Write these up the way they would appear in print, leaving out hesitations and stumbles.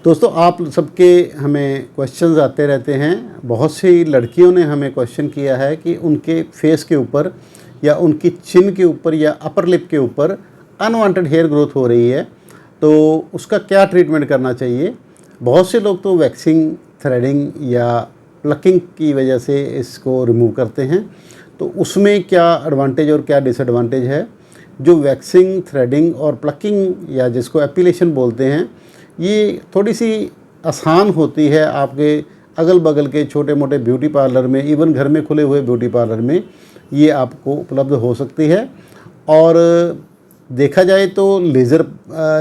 दोस्तों, आप सबके हमें क्वेश्चंस आते रहते हैं। बहुत सी लड़कियों ने हमें क्वेश्चन किया है कि उनके फेस के ऊपर या उनकी चिन के ऊपर या अपर लिप के ऊपर अनवांटेड हेयर ग्रोथ हो रही है, तो उसका क्या ट्रीटमेंट करना चाहिए। बहुत से लोग तो वैक्सिंग, थ्रेडिंग या प्लकिंग की वजह से इसको रिमूव करते हैं, तो उसमें क्या एडवांटेज और क्या डिसएडवांटेज है। जो वैक्सिंग, थ्रेडिंग और प्लकिंग या जिसको एपिलेशन बोलते हैं, ये थोड़ी सी आसान होती है आपके अगल बगल के छोटे मोटे ब्यूटी पार्लर में, इवन घर में खुले हुए ब्यूटी पार्लर में ये आपको उपलब्ध हो सकती है। और देखा जाए तो लेज़र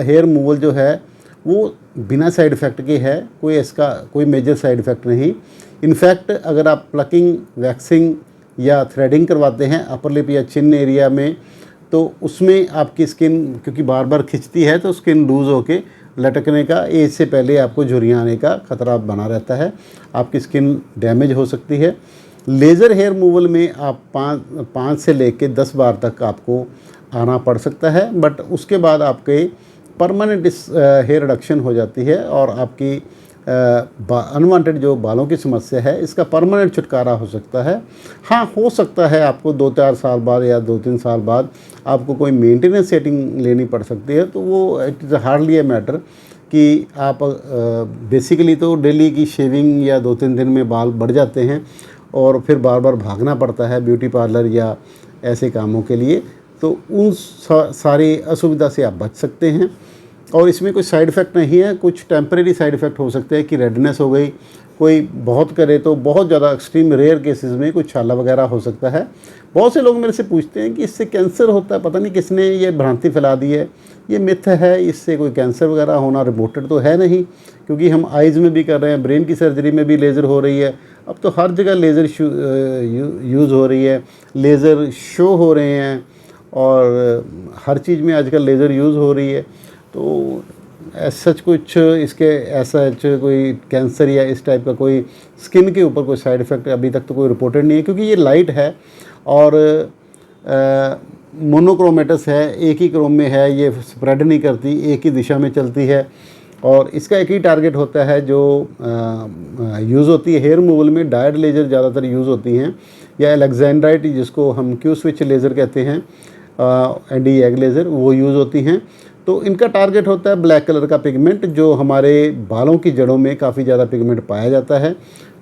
हेयर रिमूवल जो है वो बिना साइड इफ़ेक्ट के है, कोई इसका कोई मेजर साइड इफ़ेक्ट नहीं। इनफैक्ट अगर आप प्लकिंग, वैक्सिंग या थ्रेडिंग करवाते हैं अपर लिप या चिन एरिया में, तो उसमें आपकी स्किन क्योंकि बार बार खिंचती है तो स्किन लूज़ होके लटकने का, एज से पहले आपको झुर्रियाँ आने का खतरा बना रहता है, आपकी स्किन डैमेज हो सकती है। लेज़र हेयर रिमूवल में आप 5 से लेके 10 बार तक आपको आना पड़ सकता है, बट उसके बाद आपके परमानेंट हेयर रिडक्शन हो जाती है और आपकी अनवांटेड जो बालों की समस्या है इसका परमानेंट छुटकारा हो सकता है। हाँ, हो सकता है आपको 2-4 साल बाद या 2-3 साल बाद आपको कोई मेंटेनेंस सेटिंग लेनी पड़ सकती है, तो वो it is hardly a matter कि आप बेसिकली तो डेली की शेविंग या 2-3 दिन में बाल बढ़ जाते हैं और फिर बार बार भागना पड़ता है ब्यूटी पार्लर या ऐसे कामों के लिए, तो उन सारी असुविधा से आप बच सकते हैं। और इसमें कोई साइड इफ़ेक्ट नहीं है। कुछ टेम्परेरी साइड इफ़ेक्ट हो सकते हैं कि रेडनेस हो गई, कोई बहुत करे तो बहुत ज़्यादा एक्सट्रीम रेयर केसेस में कुछ छाला वगैरह हो सकता है। बहुत से लोग मेरे से पूछते हैं कि इससे कैंसर होता है, पता नहीं किसने ये भ्रांति फैला दी है, ये मिथ है, इससे कोई कैंसर वगैरह होना रिपोर्टेड तो है नहीं, क्योंकि हम आइज़ में भी कर रहे हैं, ब्रेन की सर्जरी में भी लेज़र हो रही है, अब तो हर जगह लेज़र यूज़ हो रही है, लेज़र शो हो रहे हैं और हर चीज़ में आजकल लेज़र यूज़ हो रही है। तो सच कुछ इसके ऐसा कोई कैंसर या इस टाइप का कोई स्किन के ऊपर कोई साइड इफ़ेक्ट अभी तक तो कोई रिपोर्टेड नहीं है, क्योंकि ये लाइट है और मोनोक्रोमेटस है, एक ही क्रोम में है, ये स्प्रेड नहीं करती, एक ही दिशा में चलती है और इसका एक ही टारगेट होता है जो यूज़ होती है हेयर रिमूवल में। डायड लेज़र ज़्यादातर यूज़ होती हैं या अलेक्जेंड्राइट जिसको हम क्यू स्विच लेज़र कहते हैं, एंटी एग लेज़र, वो यूज़ होती हैं। तो इनका टारगेट होता है ब्लैक कलर का पिगमेंट, जो हमारे बालों की जड़ों में काफ़ी ज़्यादा पिगमेंट पाया जाता है।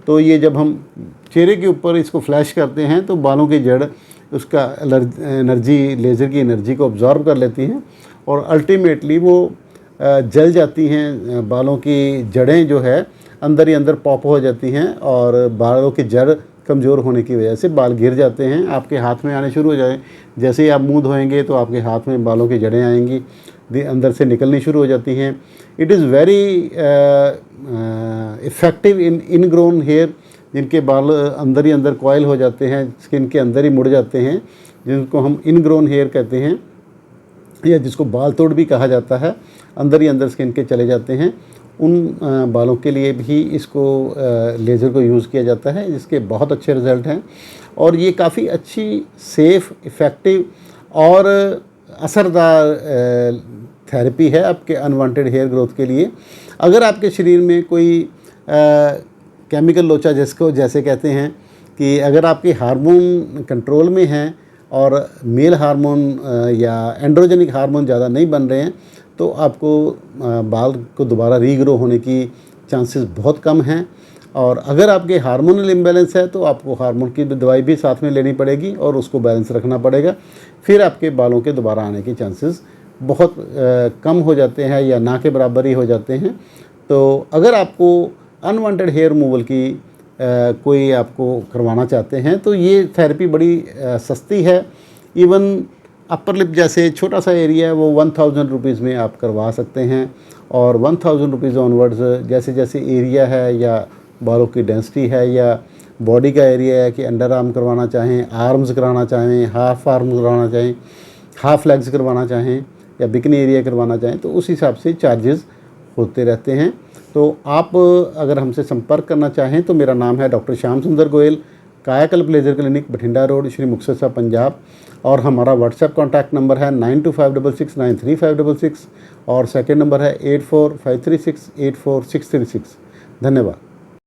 तो ये जब हम चेहरे के ऊपर इसको फ्लैश करते हैं तो बालों की जड़ उसका एनर्जी, लेज़र की एनर्जी को ऑब्जॉर्व कर लेती हैं और अल्टीमेटली वो जल जाती हैं। बालों की जड़ें जो है अंदर ही अंदर पॉप हो जाती हैं और बालों की जड़ कमज़ोर होने की वजह से बाल गिर जाते हैं, आपके हाथ में आने शुरू हो जाए। जैसे ही आप मुंह धोएंगे तो आपके हाथ में बालों की जड़ें आएंगी, अंदर से निकलनी शुरू हो जाती हैं। It is very effective in ingrown hair, जिनके बाल अंदर ही अंदर कॉइल हो जाते हैं, स्किन के अंदर ही मुड़ जाते हैं, जिनको हम इनग्रोन हेयर कहते हैं या जिसको बाल तोड़ भी कहा जाता है, अंदर ही अंदर स्किन के चले जाते हैं। उन बालों के लिए भी इसको लेज़र को यूज़ किया जाता है, जिसके बहुत अच्छे रिज़ल्ट हैं और ये काफ़ी अच्छी, सेफ़, इफ़ेक्टिव और असरदार थेरेपी है आपके अनवांटेड हेयर ग्रोथ के लिए। अगर आपके शरीर में कोई केमिकल लोचा जिसको जैसे कहते हैं कि अगर आपके हार्मोन कंट्रोल में हैं और मेल हार्मोन या एंड्रोजेनिक हार्मोन ज़्यादा नहीं बन रहे हैं, तो आपको बाल को दोबारा रीग्रो होने की चांसेस बहुत कम हैं। और अगर आपके हार्मोनल इम्बैलेंस है तो आपको हार्मोन की दवाई भी साथ में लेनी पड़ेगी और उसको बैलेंस रखना पड़ेगा, फिर आपके बालों के दोबारा आने के चांसेस बहुत कम हो जाते हैं या ना के बराबर ही हो जाते हैं। तो अगर आपको अनवांटेड हेयर रिमूवल की कोई आपको करवाना चाहते हैं तो ये थेरेपी बड़ी सस्ती है। इवन अपर लिप जैसे छोटा सा एरिया है वो 1000 रुपीज़ में आप करवा सकते हैं और 1000 रुपीज़ ऑनवर्ड्स जैसे जैसे एरिया है या बालों की डेंसिटी है या बॉडी का एरिया है कि अंडर आर्म करवाना चाहें, आर्म्स कराना चाहें, हाफ आर्म्स करवाना चाहें, हाफ लेग्स करवाना चाहें या बिकनी एरिया करवाना चाहें, तो उस हिसाब से चार्जेस होते रहते हैं। तो आप अगर हमसे संपर्क करना चाहें तो मेरा नाम है डॉक्टर श्याम सुंदर गोयल, कायाकल्प laser clinic, Bathinda road, Shri Muktsar साहब, पंजाब। और हमारा व्हाट्सएप कॉन्टैक्ट नंबर है 9256693566 और सेकंड नंबर है 8453684636। धन्यवाद।